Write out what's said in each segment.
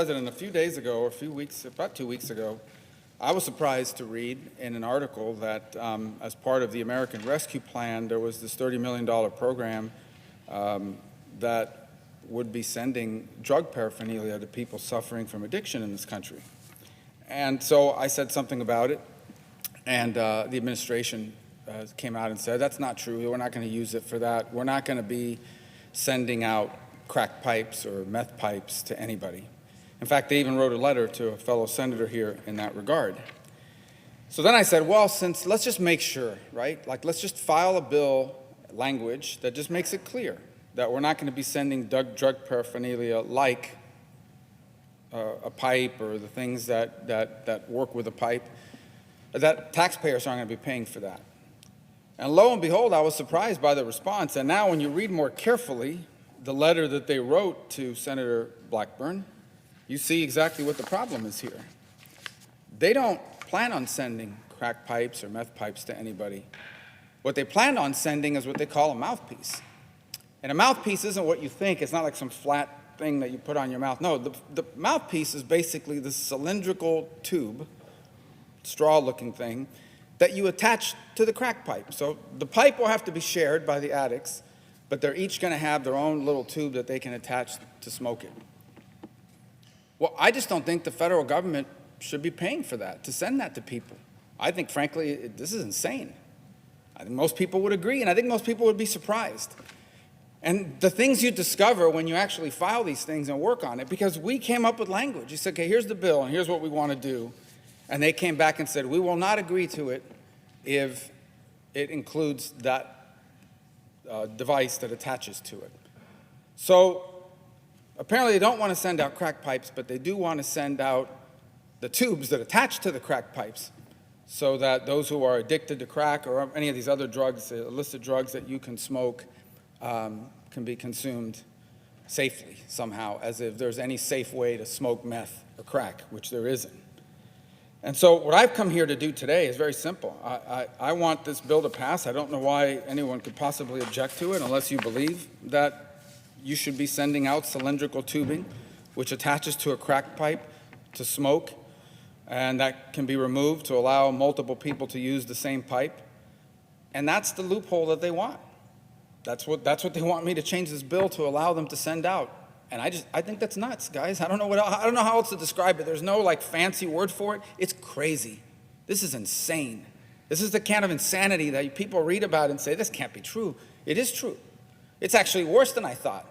President, a few days ago, or a few weeks, about 2 weeks ago, I was surprised to read in an article that as part of the American Rescue Plan, there was this $30 million program that would be sending drug paraphernalia to people suffering from addiction in this country. And so I said something about it, and the administration came out and said, that's not true, we're not going to use it for that. We're not going to be sending out crack pipes or meth pipes to anybody. In fact, they even wrote a letter to a fellow senator here in that regard. So then I said, well, let's just make sure, right? Like, let's just file a bill language that just makes it clear that we're not going to be sending drug paraphernalia like a pipe or the things that work with a pipe, that taxpayers aren't going to be paying for that. And lo and behold, I was surprised by the response. And now when you read more carefully the letter that they wrote to Senator Blackburn, you see exactly what the problem is here. They don't plan on sending crack pipes or meth pipes to anybody. What they plan on sending is what they call a mouthpiece. And a mouthpiece isn't what you think. It's not like some flat thing that you put on your mouth. No, the mouthpiece is basically this cylindrical tube, straw-looking thing, that you attach to the crack pipe. So the pipe will have to be shared by the addicts, but they're each going to have their own little tube that they can attach to smoke it. Well, I just don't think the federal government should be paying for that, to send that to people. I think, frankly, this is insane. I think most people would agree, and I think most people would be surprised. And the things you discover when you actually file these things and work on it, because we came up with language. You said, okay, here's the bill, and here's what we want to do. And they came back and said, we will not agree to it if it includes that device that attaches to it. So apparently they don't want to send out crack pipes, but they do want to send out the tubes that attach to the crack pipes so that those who are addicted to crack or any of these other drugs, illicit drugs that you can smoke, can be consumed safely somehow, as if there's any safe way to smoke meth or crack, which there isn't. And so what I've come here to do today is very simple. I want this bill to pass. I don't know why anyone could possibly object to it unless you believe that you should be sending out cylindrical tubing, which attaches to a crack pipe to smoke, and that can be removed to allow multiple people to use the same pipe. And that's the loophole that they want. That's what they want me to change this bill to allow them to send out. And I think that's nuts, guys. I don't know how else to describe it. There's no like fancy word for it. It's crazy. This is insane. This is the kind of insanity that people read about and say, this can't be true. It is true. It's actually worse than I thought.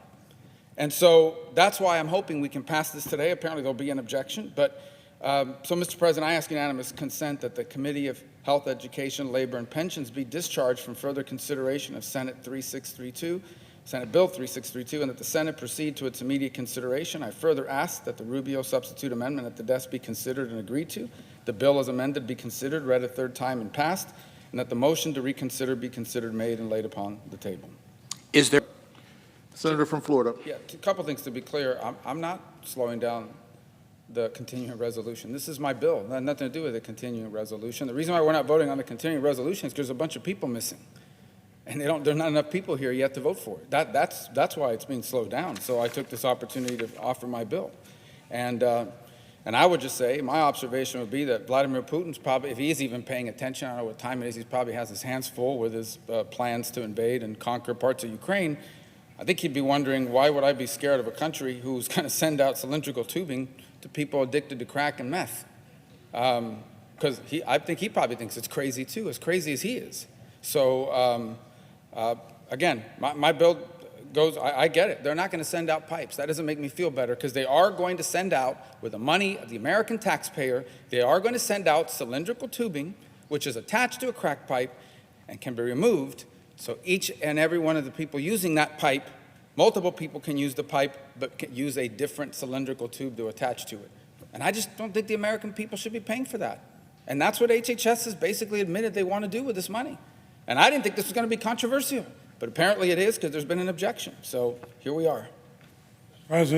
And so that's why I'm hoping we can pass this today. Apparently there'll be an objection. But so, Mr. President, I ask unanimous consent that the Committee of Health, Education, Labor, and Pensions be discharged from further consideration of Senate 3632, Senate Bill 3632, and that the Senate proceed to its immediate consideration. I further ask that the Rubio substitute amendment at the desk be considered and agreed to, the bill as amended be considered, read a third time, and passed, and that the motion to reconsider be considered, made, and laid upon the table. Is there? Senator from Florida. Yeah, a couple things to be clear. I'm not slowing down the continuing resolution. This is my bill. It had nothing to do with the continuing resolution. The reason why we're not voting on the continuing resolution is because there's a bunch of people missing. And there's not enough people here yet to vote for it. That's why it's being slowed down. So I took this opportunity to offer my bill. And I would just say, my observation would be that Vladimir Putin's probably, if he's even paying attention, I don't know what time it is, he probably has his hands full with his plans to invade and conquer parts of Ukraine. I think he'd be wondering, why would I be scared of a country who's going to send out cylindrical tubing to people addicted to crack and meth? Because I think he probably thinks it's crazy too, as crazy as he is. So again, my bill goes, I get it. They're not going to send out pipes. That doesn't make me feel better, because they are going to send out, with the money of the American taxpayer, they are going to send out cylindrical tubing, which is attached to a crack pipe and can be removed. So each and every one of the people using that pipe, multiple people can use the pipe, but can use a different cylindrical tube to attach to it. And I just don't think the American people should be paying for that. And that's what HHS has basically admitted they want to do with this money. And I didn't think this was going to be controversial, but apparently it is, because there's been an objection. So here we are. President.